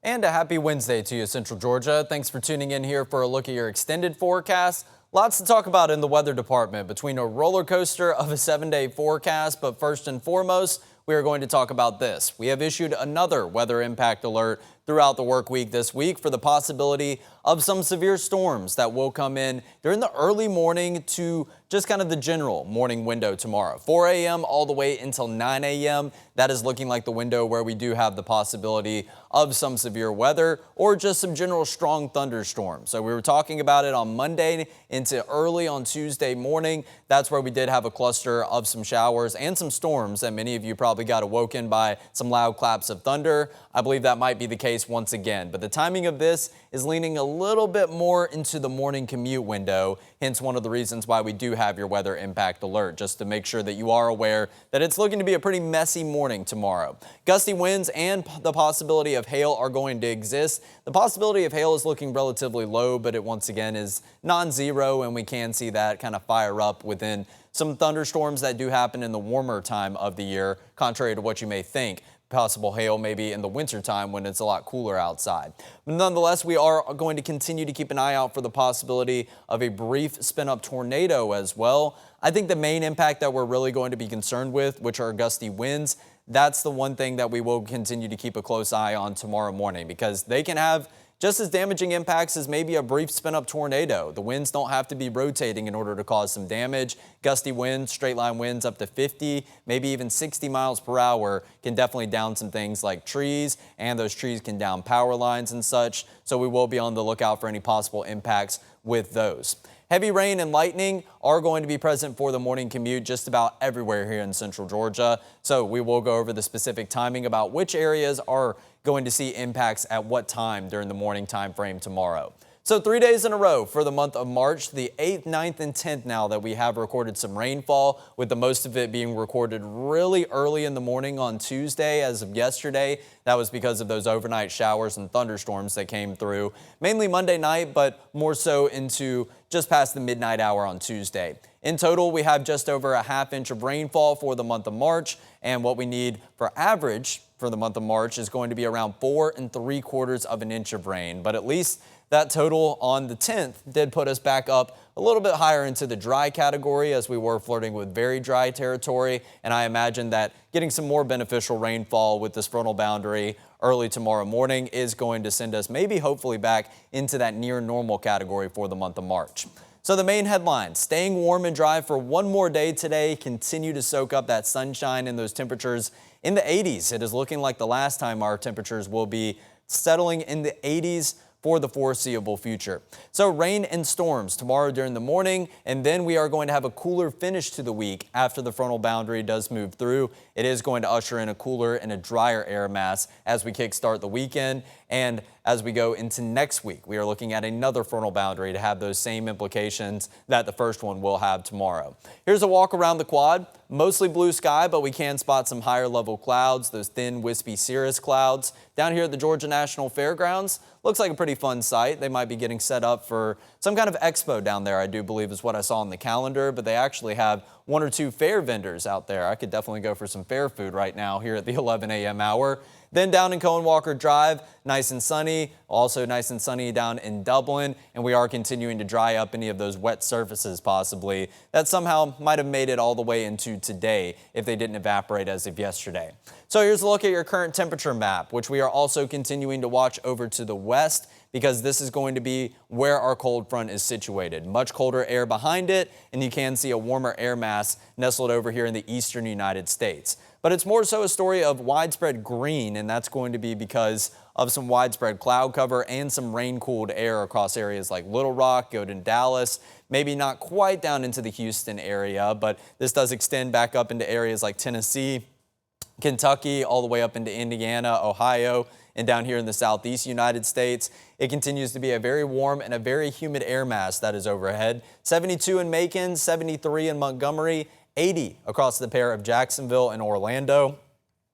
And a happy Wednesday to you, Central Georgia. Thanks for tuning in here for a look at your extended forecast. Lots to talk about in the weather department between a roller coaster of a 7-day forecast. But first and foremost, we are going to talk about this. We have issued another weather impact alert throughout the work week this week for the possibility of some severe storms that will come in during the early morning to just kind of the general morning window tomorrow. 4 a.m. all the way until 9 a.m. That is looking like the window where we do have the possibility of some severe weather or just some general strong thunderstorms. So we were talking about it on Monday into early on Tuesday morning. That's where we did have a cluster of some showers and some storms that many of you probably got awoken by some loud claps of thunder. I believe that might be the case once again, but the timing of this is leaning a little bit more into the morning commute window, hence one of the reasons why we do have your weather impact alert, just to make sure that you are aware that it's looking to be a pretty messy morning tomorrow. Gusty winds and the possibility of hail are going to exist. The possibility of hail is looking relatively low, but it once again is non-zero, and we can see that kind of fire up within some thunderstorms that do happen in the warmer time of the year, contrary to what you may think. Possible hail maybe in the wintertime when it's a lot cooler outside. But nonetheless, we are going to continue to keep an eye out for the possibility of a brief spin-up tornado as well. I think the main impact that we're really going to be concerned with, which are gusty winds, that's the one thing that we will continue to keep a close eye on tomorrow morning, because they can have just as damaging impacts as maybe a brief spin-up tornado. The winds don't have to be rotating in order to cause some damage. Gusty winds, straight line winds up to 50, maybe even 60 miles per hour can definitely down some things like trees, and those trees can down power lines and such. So we will be on the lookout for any possible impacts with those. Heavy rain and lightning are going to be present for the morning commute just about everywhere here in Central Georgia. So we will go over the specific timing about which areas are going to see impacts at what time during the morning time frame tomorrow. So 3 days in a row for the month of March, the 8th, 9th, and 10th now that we have recorded some rainfall, with the most of it being recorded really early in the morning on Tuesday as of yesterday. That was because of those overnight showers and thunderstorms that came through, mainly Monday night, but more so into just past the midnight hour on Tuesday. In total, we have just over a ½ inch of rainfall for the month of March, and what we need for average for the month of March is going to be around 4 3/4 inches of rain. But at least that total on the 10th did put us back up a little bit higher into the dry category, as we were flirting with very dry territory. And I imagine that getting some more beneficial rainfall with this frontal boundary early tomorrow morning is going to send us maybe hopefully back into that near normal category for the month of March. So the main headlines: staying warm and dry for one more day today. Continue to soak up that sunshine and those temperatures in the 80s. It is looking like the last time our temperatures will be settling in the 80s for the foreseeable future. So rain and storms tomorrow during the morning, and then we are going to have a cooler finish to the week after the frontal boundary does move through. It is going to usher in a cooler and a drier air mass as we kickstart the weekend. And as we go into next week, we are looking at another frontal boundary to have those same implications that the first one will have tomorrow. Here's a walk around the quad. Mostly blue sky, but we can spot some higher level clouds, those thin, wispy cirrus clouds. Down here at the Georgia National Fairgrounds, looks like a pretty fun site. They might be getting set up for some kind of expo down there, I do believe is what I saw on the calendar, but they actually have 1 or 2 fair vendors out there. I could definitely go for some fair food right now here at the 11 a.m. hour. Then down in Cohen Walker Drive, nice and sunny, also nice and sunny down in Dublin, and we are continuing to dry up any of those wet surfaces possibly that somehow might have made it all the way into today if they didn't evaporate as of yesterday. So here's a look at your current temperature map, which we are also continuing to watch over to the west, because this is going to be where our cold front is situated. Much colder air behind it, and you can see a warmer air mass nestled over here in the eastern United States. But it's more so a story of widespread green, and that's going to be because of some widespread cloud cover and some rain-cooled air across areas like Little Rock, Godin, Dallas, maybe not quite down into the Houston area, but this does extend back up into areas like Tennessee, Kentucky, all the way up into Indiana, Ohio, and down here in the southeast United States. It continues to be a very warm and a very humid air mass that is overhead. 72 in Macon, 73 in Montgomery, 80 across the pair of Jacksonville and Orlando,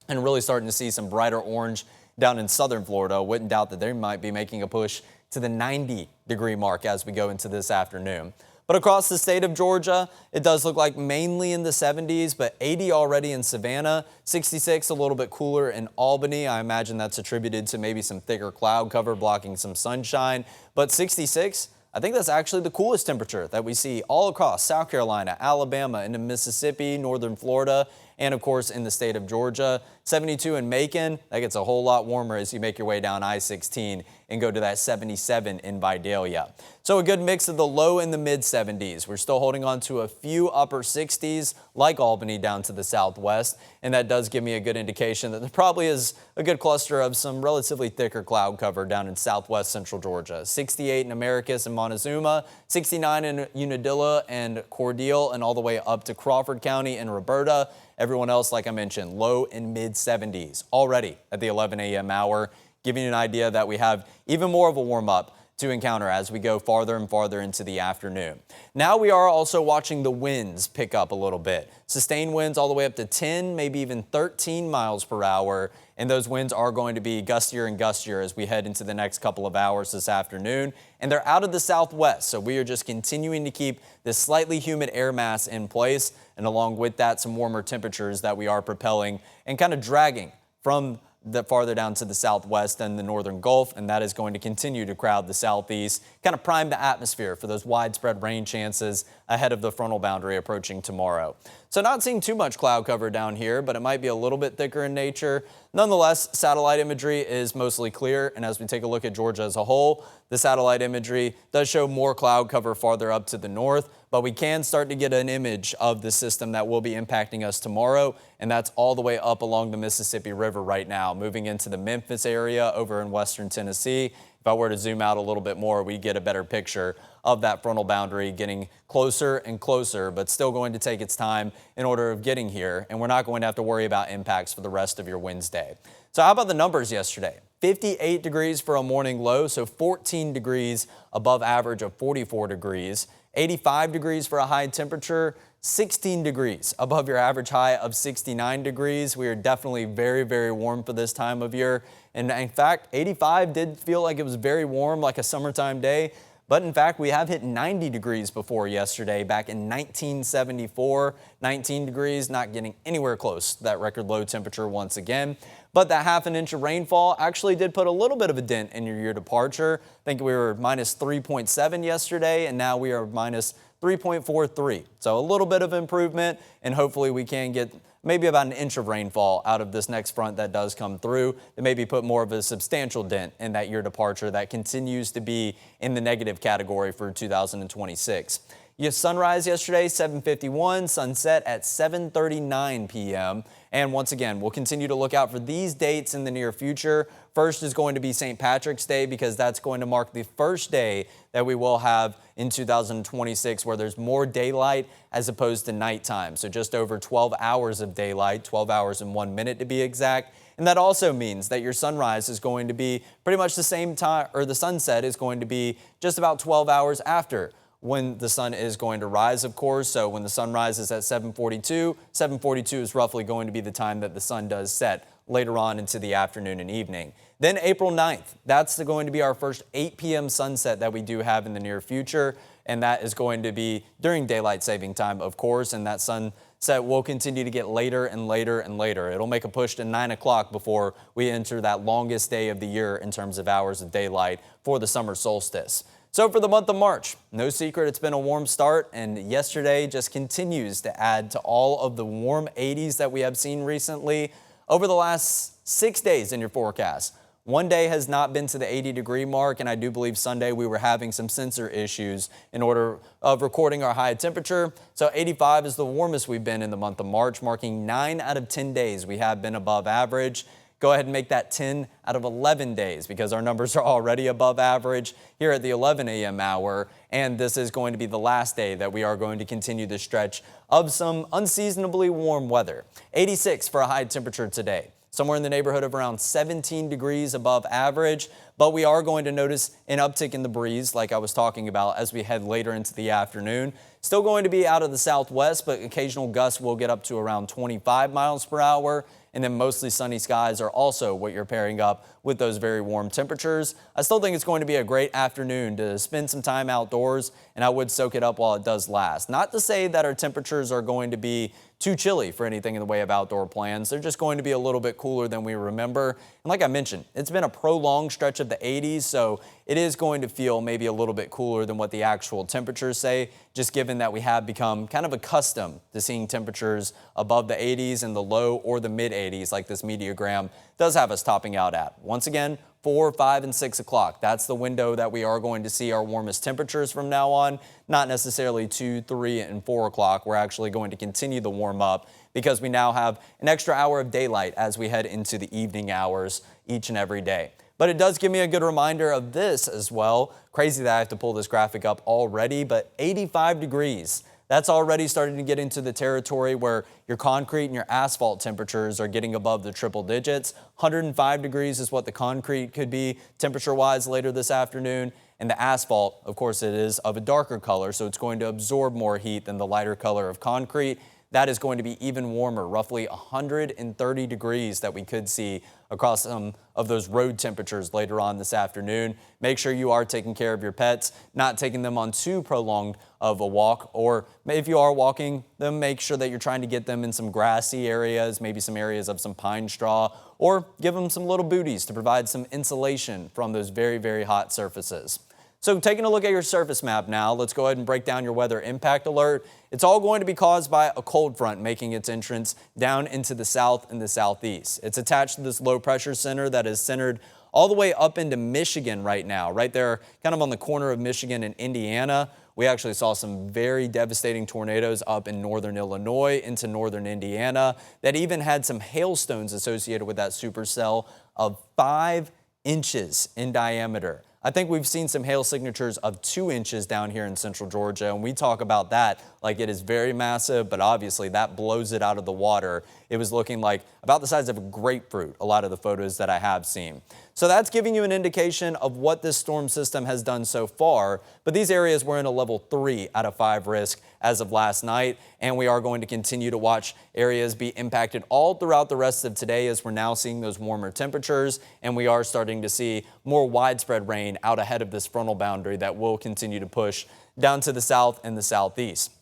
and really starting to see some brighter orange down in southern Florida. Wouldn't doubt that they might be making a push to the 90-degree mark as we go into this afternoon. But across the state of Georgia, it does look like mainly in the 70s, but 80 already in Savannah, 66 a little bit cooler in Albany. I imagine that's attributed to maybe some thicker cloud cover blocking some sunshine, but 66, I think that's actually the coolest temperature that we see all across South Carolina, Alabama, into Mississippi, northern Florida, and of course in the state of Georgia. 72 in Macon, that gets a whole lot warmer as you make your way down I-16 and go to that 77 in Vidalia. So a good mix of the low and the mid 70s. We're still holding on to a few upper 60s like Albany down to the southwest, and that does give me a good indication that there probably is a good cluster of some relatively thicker cloud cover down in southwest central Georgia. 68 in Americus and Montezuma, 69 in Unadilla and Cordele, and all the way up to Crawford County and Roberta. Everyone else, like I mentioned, low and mid 70s already at the 11 a.m. hour, giving you an idea that we have even more of a warm up to encounter as we go farther and farther into the afternoon. Now we are also watching the winds pick up a little bit. Sustained winds all the way up to 10, maybe even 13 miles per hour. And those winds are going to be gustier and gustier as we head into the next couple of hours this afternoon. And they're out of the southwest, so we are just continuing to keep this slightly humid air mass in place. And along with that, some warmer temperatures that we are propelling and kind of dragging from the farther down to the southwest and the northern Gulf, and that is going to continue to crowd the southeast, kind of prime the atmosphere for those widespread rain chances ahead of the frontal boundary approaching tomorrow. So not seeing too much cloud cover down here, but it might be a little bit thicker in nature. Nonetheless, satellite imagery is mostly clear, and as we take a look at Georgia as a whole, the satellite imagery does show more cloud cover farther up to the north, but we can start to get an image of the system that will be impacting us tomorrow, and that's all the way up along the Mississippi River right now, moving into the Memphis area over in western Tennessee. If I were to zoom out a little bit more, we get a better picture of that frontal boundary getting closer and closer, but still going to take its time in order of getting here, and we're not going to have to worry about impacts for the rest of your Wednesday. So how about the numbers yesterday? 58 degrees for a morning low, so 14 degrees above average of 44 degrees. 85 degrees for a high temperature, 16 degrees above your average high of 69 degrees. We are definitely very, very warm for this time of year. And in fact, 85 did feel like it was very warm, like a summertime day. But in fact, we have hit 90 degrees before yesterday, back in 1974. 19 degrees, not getting anywhere close to that record low temperature once again. But that half an inch of rainfall actually did put a little bit of a dent in your year departure. I think we were minus 3.7 yesterday, and now we are minus 3.43. So a little bit of improvement, and hopefully we can get maybe about an inch of rainfall out of this next front that does come through to maybe put more of a substantial dent in that year departure that continues to be in the negative category for 2026. You have sunrise yesterday, 7:51, sunset at 7:39 p.m. And once again, we'll continue to look out for these dates in the near future. First is going to be St. Patrick's Day, because that's going to mark the first day that we will have in 2026 where there's more daylight as opposed to nighttime. So just over 12 hours of daylight, 12 hours and 1 minute to be exact. And that also means that your sunrise is going to be pretty much the same time, or the sunset is going to be just about 12 hours after when the sun is going to rise, of course. So when the sun rises at 7:42, 7:42 is roughly going to be the time that the sun does set later on into the afternoon and evening. Then April 9th, that's going to be our first 8 p.m. sunset that we do have in the near future. And that is going to be during daylight saving time, of course, and that sunset will continue to get later and later and later. It'll make a push to 9 o'clock before we enter that longest day of the year in terms of hours of daylight for the summer solstice. So for the month of March, no secret it's been a warm start, and yesterday just continues to add to all of the warm 80s that we have seen recently over the last 6 days in your forecast. One day has not been to the 80-degree mark, and I do believe Sunday we were having some sensor issues in order of recording our high temperature. So 85 is the warmest we've been in the month of March, marking 9 out of 10 days we have been above average. Go ahead and make that 10 out of 11 days, because our numbers are already above average here at the 11 a.m. hour. And this is going to be the last day that we are going to continue the stretch of some unseasonably warm weather. 86 for a high temperature today, somewhere in the neighborhood of around 17 degrees above average. But we are going to notice an uptick in the breeze, like I was talking about, as we head later into the afternoon. Still going to be out of the southwest, but occasional gusts will get up to around 25 miles per hour. And then mostly sunny skies are also what you're pairing up with those very warm temperatures. I still think it's going to be a great afternoon to spend some time outdoors and I would soak it up while it does last. Not to say that our temperatures are going to be too chilly for anything in the way of outdoor plans. They're just going to be a little bit cooler than we remember. And like I mentioned, it's been a prolonged stretch of the 80s, so it is going to feel maybe a little bit cooler than what the actual temperatures say, just given that we have become kind of accustomed to seeing temperatures above the 80s and the low or the mid 80s like this meteogram does have us topping out at. Once again, 4, 5, and 6 o'clock. That's the window that we are going to see our warmest temperatures from now on, not necessarily 2, 3, and 4 o'clock. We're actually going to continue the warm up because we now have an extra hour of daylight as we head into the evening hours each and every day. But it does give me a good reminder of this as well. Crazy that I have to pull this graphic up already, but 85 degrees. That's already starting to get into the territory where your concrete and your asphalt temperatures are getting above the triple digits. 105 degrees is what the concrete could be temperature-wise later this afternoon. And the asphalt, of course, it is of a darker color, so it's going to absorb more heat than the lighter color of concrete. That is going to be even warmer, roughly 130 degrees that we could see across some of those road temperatures later on this afternoon. Make sure you are taking care of your pets, not taking them on too prolonged of a walk, or if you are walking them, make sure that you're trying to get them in some grassy areas, maybe some areas of some pine straw, or give them some little booties to provide some insulation from those very, very hot surfaces. So taking a look at your surface map now, let's go ahead and break down your weather impact alert. It's all going to be caused by a cold front making its entrance down into the south and the southeast. It's attached to this low pressure center that is centered all the way up into Michigan right now, right there kind of on the corner of Michigan and Indiana. We actually saw some very devastating tornadoes up in northern Illinois into northern Indiana that even had some hailstones associated with that supercell of 5 inches in diameter. I think we've seen some hail signatures of 2 inches down here in central Georgia, and we talk about that like it is very massive, but obviously that blows it out of the water. It was looking like about the size of a grapefruit, a lot of the photos that I have seen. So that's giving you an indication of what this storm system has done so far, but these areas were in a level 3 out of 5 risk as of last night, and we are going to continue to watch areas be impacted all throughout the rest of today as we're now seeing those warmer temperatures, and we are starting to see more widespread rain out ahead of this frontal boundary that will continue to push down to the south and the southeast.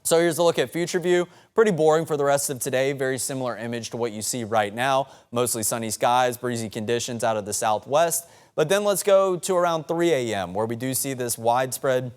So here's a look at future view. Pretty boring for the rest of today. Very similar image to what you see right now. Mostly sunny skies, breezy conditions out of the southwest. But then let's go to around 3 a.m. where we do see this widespread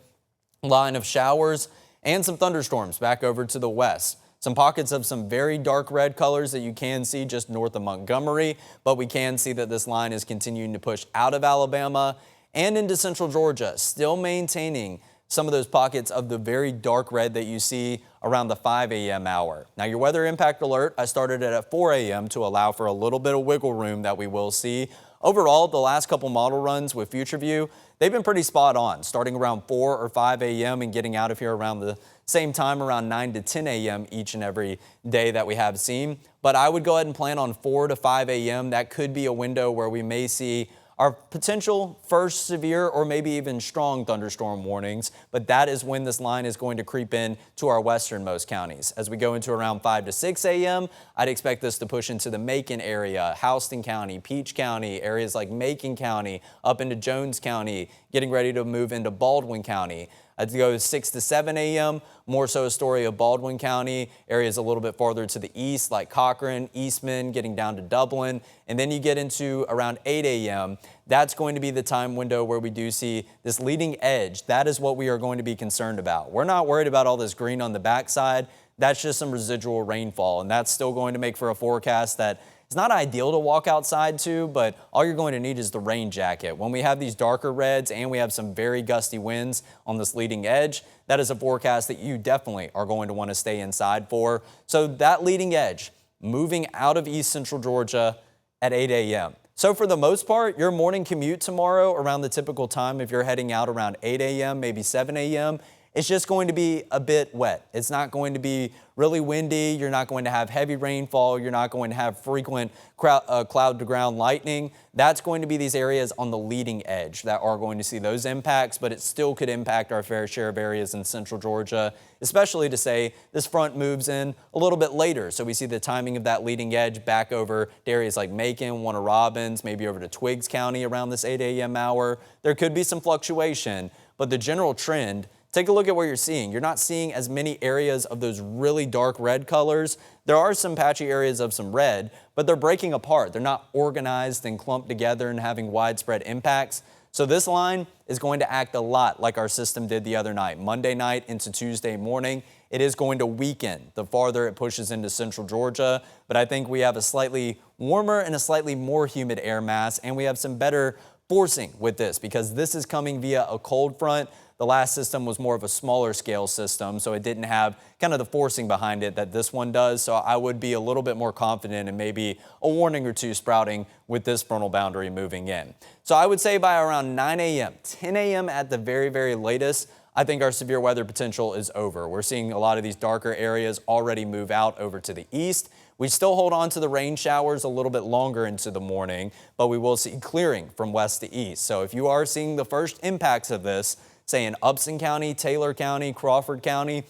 line of showers and some thunderstorms back over to the west. Some pockets of some very dark red colors that you can see just north of Montgomery, but we can see that this line is continuing to push out of Alabama and into central Georgia, still maintaining some of those pockets of the very dark red that you see around the 5 a.m. hour. Now, your weather impact alert, I started it at 4 a.m. to allow for a little bit of wiggle room that we will see. Overall, the last couple model runs with Future View, they've been pretty spot on, starting around 4 or 5 a.m. and getting out of here around the same time, around 9 to 10 a.m. each and every day that we have seen. But I would go ahead and plan on 4 to 5 a.m. That could be a window where we may see our potential first severe or maybe even strong thunderstorm warnings, but that is when this line is going to creep in to our westernmost counties. As we go into around 5 to 6 a.m., I'd expect this to push into the Macon area, Houston County, Peach County, areas like Macon County, up into Jones County, getting ready to move into Baldwin County. I'd go 6 to 7 a.m., more so a story of Baldwin County, areas a little bit farther to the east like Cochrane, Eastman, getting down to Dublin. And then you get into around 8 a.m. That's going to be the time window where we do see this leading edge. That is what we are going to be concerned about. We're not worried about all this green on the backside. That's just some residual rainfall, and that's still going to make for a forecast that it's not ideal to walk outside to, but all you're going to need is the rain jacket. When we have these darker reds and we have some very gusty winds on this leading edge, that is a forecast that you definitely are going to want to stay inside for. So that leading edge, moving out of east central Georgia at 8 a.m. So for the most part, your morning commute tomorrow around the typical time, if you're heading out around 8 a.m., maybe 7 a.m., it's just going to be a bit wet. It's not going to be really windy. You're not going to have heavy rainfall. You're not going to have frequent cloud-to-ground lightning. That's going to be these areas on the leading edge that are going to see those impacts, but it still could impact our fair share of areas in central Georgia, especially to say this front moves in a little bit later. So we see the timing of that leading edge back over to areas like Macon, Warner Robins, maybe over to Twiggs County around this 8 a.m. hour. There could be some fluctuation, but the general trend take a look at what you're seeing. You're not seeing as many areas of those really dark red colors. There are some patchy areas of some red, but they're breaking apart. They're not organized and clumped together and having widespread impacts. So this line is going to act a lot like our system did the other night, Monday night into Tuesday morning. It is going to weaken the farther it pushes into central Georgia, but I think we have a slightly warmer and a slightly more humid air mass, and we have some better forcing with this because this is coming via a cold front. The last system was more of a smaller scale system, so it didn't have kind of the forcing behind it that this one does. So I would be a little bit more confident in maybe a warning or two sprouting with this frontal boundary moving in. So I would say by around 9 a.m., 10 a.m. at the very, very latest, I think our severe weather potential is over. We're seeing a lot of these darker areas already move out over to the east. We still hold on to the rain showers a little bit longer into the morning, but we will see clearing from west to east. So if you are seeing the first impacts of this, say in Upson County, Taylor County, Crawford County,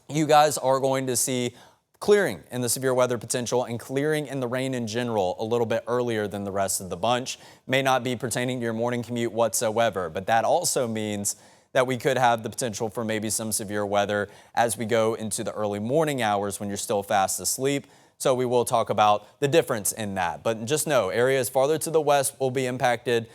you guys are going to see clearing in the severe weather potential and clearing in the rain in general a little bit earlier than the rest of the bunch. May not be pertaining to your morning commute whatsoever, but that also means that we could have the potential for maybe some severe weather as we go into the early morning hours when you're still fast asleep. So we will talk about the difference in that. But just know areas farther to the west will be impacted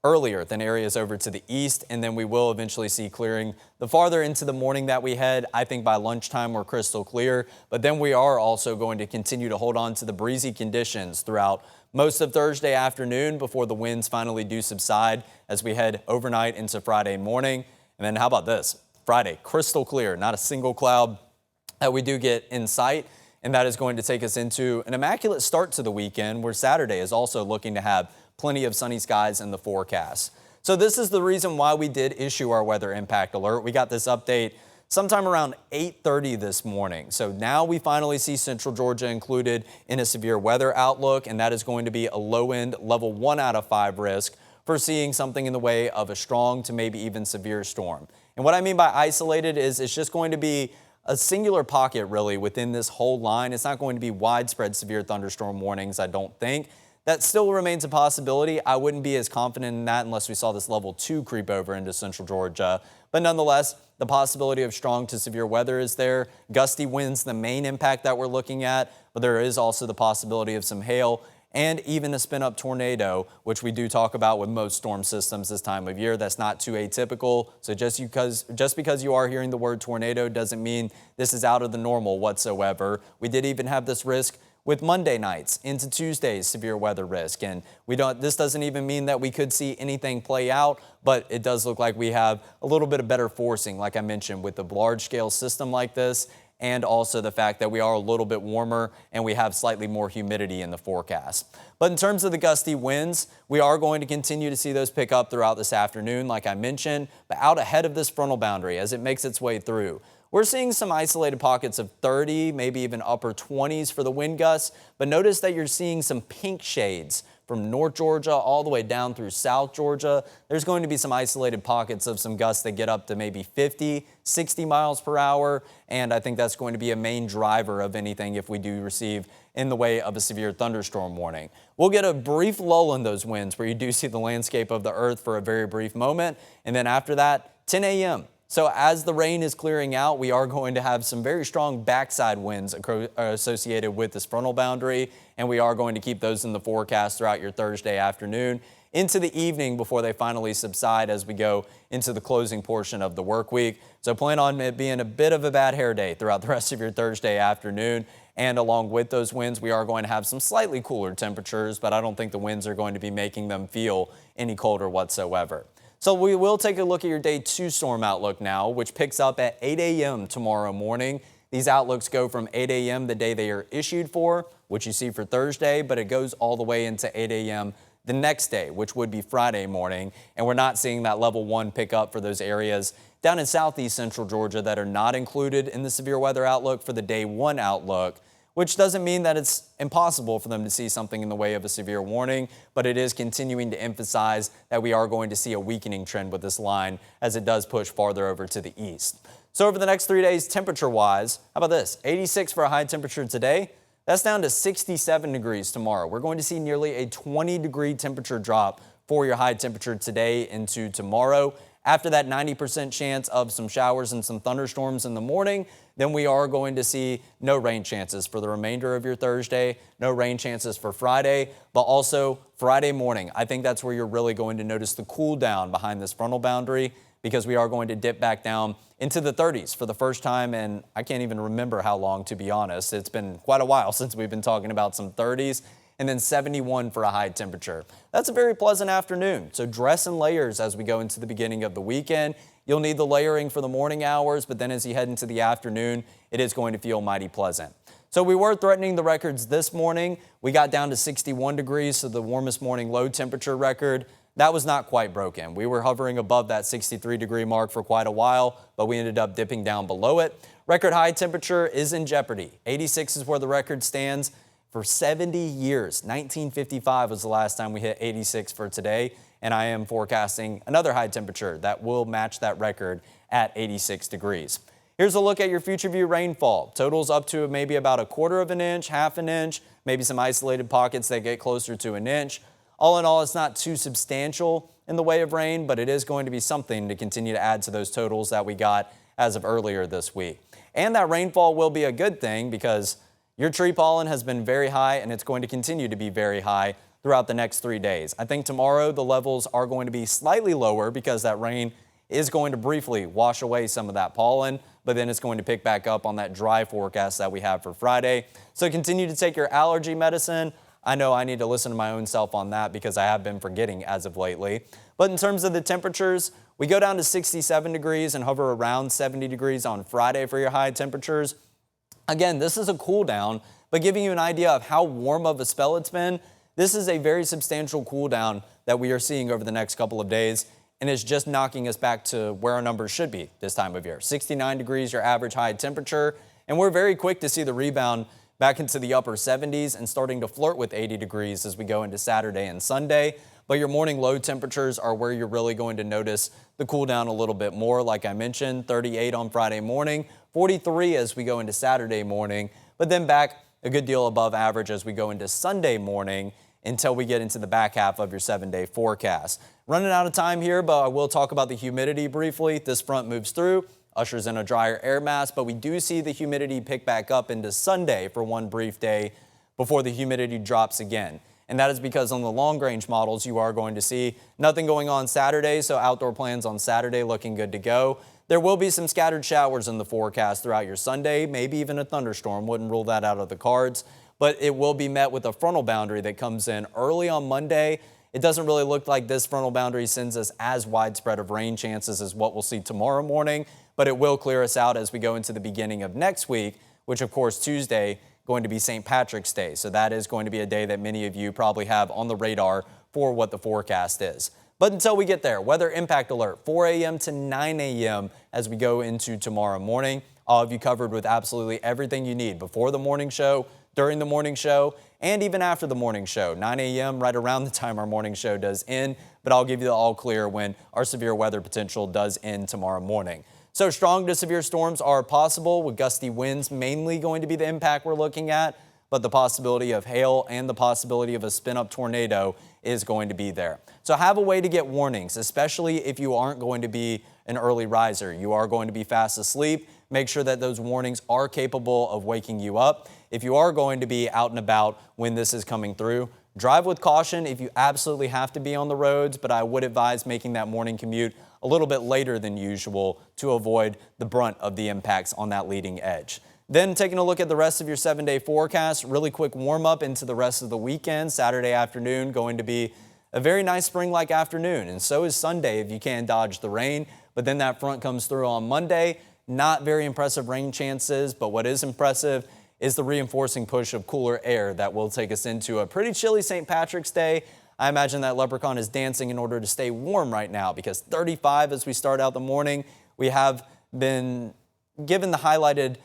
earlier than areas over to the east, and then we will eventually see clearing the farther into the morning that we head. I think by lunchtime we're crystal clear, but then we are also going to continue to hold on to the breezy conditions throughout most of Thursday afternoon before the winds finally do subside as we head overnight into Friday morning. And then how about this? Friday, crystal clear, not a single cloud that we do get in sight. And that is going to take us into an immaculate start to the weekend where Saturday is also looking to have plenty of sunny skies in the forecast. So this is the reason why we did issue our weather impact alert. We got this update sometime around 8:30 this morning. So now we finally see central Georgia included in a severe weather outlook, and that is going to be a low-end level 1 out of 5 risk for seeing something in the way of a strong to maybe even severe storm. And what I mean by isolated is it's just going to be a singular pocket really within this whole line. It's not going to be widespread severe thunderstorm warnings, I don't think. That still remains a possibility. I wouldn't be as confident in that unless we saw this level 2 creep over into central Georgia. But nonetheless, the possibility of strong to severe weather is there. Gusty winds, the main impact that we're looking at, but there is also the possibility of some hail and even a spin-up tornado, which we do talk about with most storm systems this time of year. That's not too atypical. So just because you are hearing the word tornado doesn't mean this is out of the normal whatsoever. We did even have this risk with Monday nights into Tuesday's severe weather risk. And this doesn't even mean that we could see anything play out, but it does look like we have a little bit of better forcing, like I mentioned, with a large scale system like this, and also the fact that we are a little bit warmer and we have slightly more humidity in the forecast. But in terms of the gusty winds, we are going to continue to see those pick up throughout this afternoon, like I mentioned, but out ahead of this frontal boundary as it makes its way through. We're seeing some isolated pockets of 30, maybe even upper 20s for the wind gusts, but notice that you're seeing some pink shades from North Georgia all the way down through South Georgia. There's going to be some isolated pockets of some gusts that get up to maybe 50, 60 miles per hour, and I think that's going to be a main driver of anything if we do receive in the way of a severe thunderstorm warning. We'll get a brief lull in those winds where you do see the landscape of the earth for a very brief moment, and then after that, 10 a.m. So as the rain is clearing out, we are going to have some very strong backside winds associated with this frontal boundary, and we are going to keep those in the forecast throughout your Thursday afternoon into the evening before they finally subside as we go into the closing portion of the work week. So plan on it being a bit of a bad hair day throughout the rest of your Thursday afternoon. And along with those winds, we are going to have some slightly cooler temperatures, but I don't think the winds are going to be making them feel any colder whatsoever. So we will take a look at your day 2 storm outlook now, which picks up at 8 a.m. tomorrow morning. These outlooks go from 8 a.m. the day they are issued for, which you see for Thursday, but it goes all the way into 8 a.m. the next day, which would be Friday morning. And we're not seeing that level 1 pick up for those areas down in southeast central Georgia that are not included in the severe weather outlook for the day 1 outlook, which doesn't mean that it's impossible for them to see something in the way of a severe warning, but it is continuing to emphasize that we are going to see a weakening trend with this line as it does push farther over to the east. So over the next 3 days, temperature-wise, how about this? 86 for a high temperature today. That's down to 67 degrees tomorrow. We're going to see nearly a 20-degree temperature drop for your high temperature today into tomorrow. After that 90% chance of some showers and some thunderstorms in the morning, then we are going to see no rain chances for the remainder of your Thursday, no rain chances for Friday, but also Friday morning. I think that's where you're really going to notice the cool down behind this frontal boundary, because we are going to dip back down into the 30s for the first time, and I can't even remember how long, to be honest. It's been quite a while since we've been talking about some 30s, and then 71 for a high temperature. That's a very pleasant afternoon, so dress in layers as we go into the beginning of the weekend. You'll need the layering for the morning hours, but then as you head into the afternoon, it is going to feel mighty pleasant. So we were threatening the records this morning. We got down to 61 degrees, so the warmest morning low temperature record. That was not quite broken. We were hovering above that 63-degree mark for quite a while, but we ended up dipping down below it. Record high temperature is in jeopardy. 86 is where the record stands for 70 years. 1955 was the last time we hit 86 for today, and I am forecasting another high temperature that will match that record at 86 degrees. Here's a look at your future view rainfall. Totals up to maybe about a quarter of an inch, half an inch, maybe some isolated pockets that get closer to an inch. All in all, it's not too substantial in the way of rain, but it is going to be something to continue to add to those totals that we got as of earlier this week. And that rainfall will be a good thing because your tree pollen has been very high, and it's going to continue to be very high throughout the next 3 days. I think tomorrow the levels are going to be slightly lower because that rain is going to briefly wash away some of that pollen, but then it's going to pick back up on that dry forecast that we have for Friday. So continue to take your allergy medicine. I know I need to listen to my own self on that because I have been forgetting as of lately. But in terms of the temperatures, we go down to 67 degrees and hover around 70 degrees on Friday for your high temperatures. Again, this is a cool down, but giving you an idea of how warm of a spell it's been, this is a very substantial cool down that we are seeing over the next couple of days, and it's just knocking us back to where our numbers should be this time of year. 69 degrees, your average high temperature, and we're very quick to see the rebound back into the upper 70s and starting to flirt with 80 degrees as we go into Saturday and Sunday. But your morning low temperatures are where you're really going to notice the cool down a little bit more. Like I mentioned, 38 on Friday morning, 43 as we go into Saturday morning, but then back a good deal above average as we go into Sunday morning until we get into the back half of your 7-day forecast. Running out of time here, but I will talk about the humidity briefly. This front moves through, ushers in a drier air mass, but we do see the humidity pick back up into Sunday for one brief day before the humidity drops again. And that is because on the long-range models, you are going to see nothing going on Saturday, so outdoor plans on Saturday looking good to go. There will be some scattered showers in the forecast throughout your Sunday, maybe even a thunderstorm. Wouldn't rule that out of the cards, but it will be met with a frontal boundary that comes in early on Monday. It doesn't really look like this frontal boundary sends us as widespread of rain chances as what we'll see tomorrow morning, but it will clear us out as we go into the beginning of next week, which of course Tuesday going to be St. Patrick's Day. So that is going to be a day that many of you probably have on the radar for what the forecast is. But until we get there, weather impact alert, 4 a.m. to 9 a.m. as we go into tomorrow morning. I'll have you covered with absolutely everything you need before the morning show, during the morning show, and even after the morning show. 9 a.m. right around the time our morning show does end, but I'll give you the all clear when our severe weather potential does end tomorrow morning. So strong to severe storms are possible, with gusty winds mainly going to be the impact we're looking at, but the possibility of hail and the possibility of a spin-up tornado is going to be there. So have a way to get warnings, especially if you aren't going to be an early riser. You are going to be fast asleep. Make sure that those warnings are capable of waking you up. If you are going to be out and about when this is coming through, drive with caution if you absolutely have to be on the roads, but I would advise making that morning commute a little bit later than usual to avoid the brunt of the impacts on that leading edge. Then taking a look at the rest of your 7-day forecast, really quick warm up into the rest of the weekend. Saturday afternoon going to be a very nice spring-like afternoon, and so is Sunday if you can dodge the rain. But then that front comes through on Monday. Not very impressive rain chances, but what is impressive is the reinforcing push of cooler air that will take us into a pretty chilly St. Patrick's Day. I imagine that leprechaun is dancing in order to stay warm right now because 35 as we start out the morning. We have been given the highlighted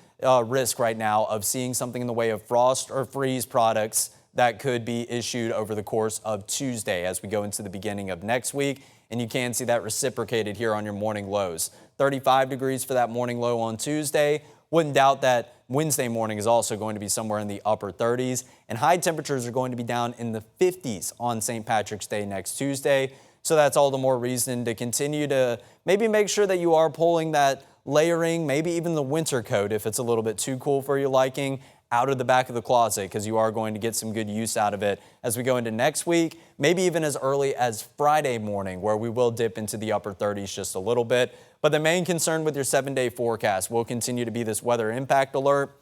risk right now of seeing something in the way of frost or freeze products that could be issued over the course of Tuesday as we go into the beginning of next week. And you can see that reciprocated here on your morning lows. 35 degrees for that morning low on Tuesday. Wouldn't doubt that Wednesday morning is also going to be somewhere in the upper 30s. And high temperatures are going to be down in the 50s on St. Patrick's Day next Tuesday. So that's all the more reason to continue to maybe make sure that you are pulling that layering, maybe even the winter coat if it's a little bit too cool for your liking, out of the back of the closet, because you are going to get some good use out of it as we go into next week, maybe even as early as Friday morning, where we will dip into the upper 30s just a little bit. But the main concern with your 7-day forecast will continue to be this weather impact alert.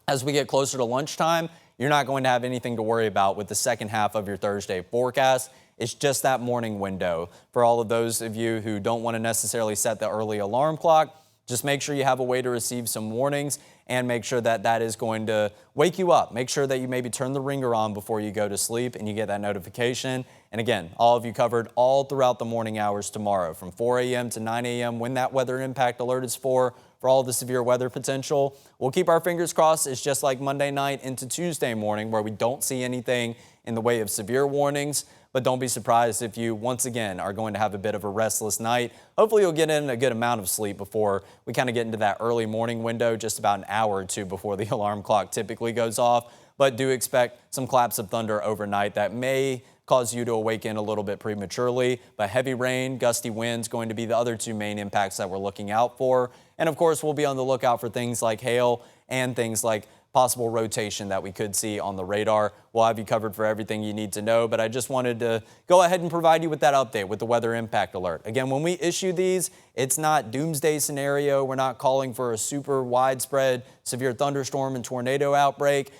As we get closer to lunchtime, you're not going to have anything to worry about with the second half of your Thursday forecast. It's just that morning window. For all of those of you who don't want to necessarily set the early alarm clock, just make sure you have a way to receive some warnings and make sure that that is going to wake you up. Make sure that you maybe turn the ringer on before you go to sleep and you get that notification. And again, all of you covered all throughout the morning hours tomorrow from 4 a.m. to 9 a.m. when that weather impact alert is for all the severe weather potential. We'll keep our fingers crossed. It's just like Monday night into Tuesday morning where we don't see anything in the way of severe warnings. But don't be surprised if you, once again, are going to have a bit of a restless night. Hopefully you'll get in a good amount of sleep before we kind of get into that early morning window, just about an hour or two before the alarm clock typically goes off. But do expect some claps of thunder overnight that may cause you to awaken a little bit prematurely. But heavy rain, gusty winds going to be the other two main impacts that we're looking out for. And of course, we'll be on the lookout for things like hail and things like possible rotation that we could see on the radar. We'll have you covered for everything you need to know, but I just wanted to go ahead and provide you with that update with the weather impact alert. Again, when we issue these, it's not doomsday scenario. We're not calling for a super widespread severe thunderstorm and tornado outbreak.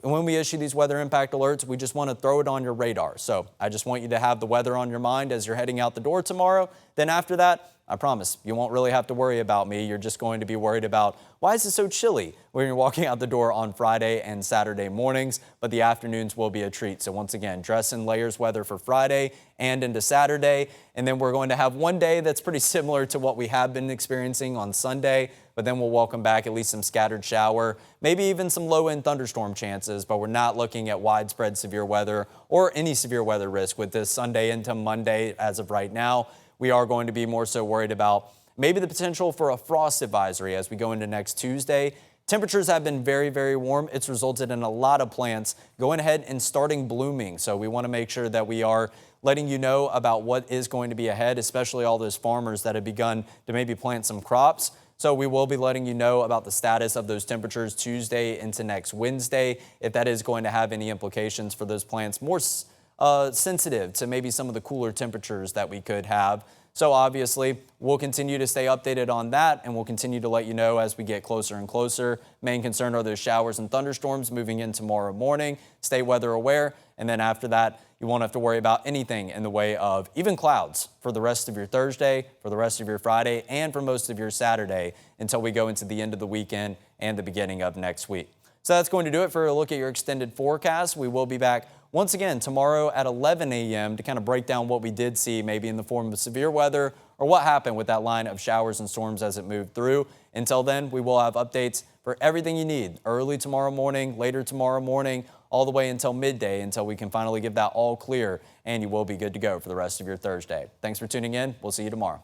When we issue these weather impact alerts, we just want to throw it on your radar. So I just want you to have the weather on your mind as you're heading out the door tomorrow. Then after that, I promise you won't really have to worry about me. You're just going to be worried about why is it so chilly when you're walking out the door on Friday and Saturday mornings, but the afternoons will be a treat. So once again, dress in layers weather for Friday and into Saturday. And then we're going to have one day that's pretty similar to what we have been experiencing on Sunday, but then we'll welcome back at least some scattered shower, maybe even some low-end thunderstorm chances, but we're not looking at widespread severe weather or any severe weather risk with this Sunday into Monday as of right now. We are going to be more so worried about maybe the potential for a frost advisory as we go into next Tuesday. Temperatures have been very, very warm. It's resulted in a lot of plants going ahead and starting blooming. So we want to make sure that we are letting you know about what is going to be ahead, especially all those farmers that have begun to maybe plant some crops. So we will be letting you know about the status of those temperatures Tuesday into next Wednesday, if that is going to have any implications for those plants more sensitive to maybe some of the cooler temperatures that we could have. So obviously, we'll continue to stay updated on that, and we'll continue to let you know as we get closer and closer. Main concern are those showers and thunderstorms moving in tomorrow morning. Stay weather aware, and then after that, you won't have to worry about anything in the way of even clouds for the rest of your Thursday, for the rest of your Friday, and for most of your Saturday until we go into the end of the weekend and the beginning of next week. So that's going to do it for a look at your extended forecast. We will be back once again tomorrow at 11 a.m. to kind of break down what we did see maybe in the form of severe weather or what happened with that line of showers and storms as it moved through. Until then, we will have updates for everything you need early tomorrow morning, later tomorrow morning, all the way until midday until we can finally give that all clear and you will be good to go for the rest of your Thursday. Thanks for tuning in. We'll see you tomorrow.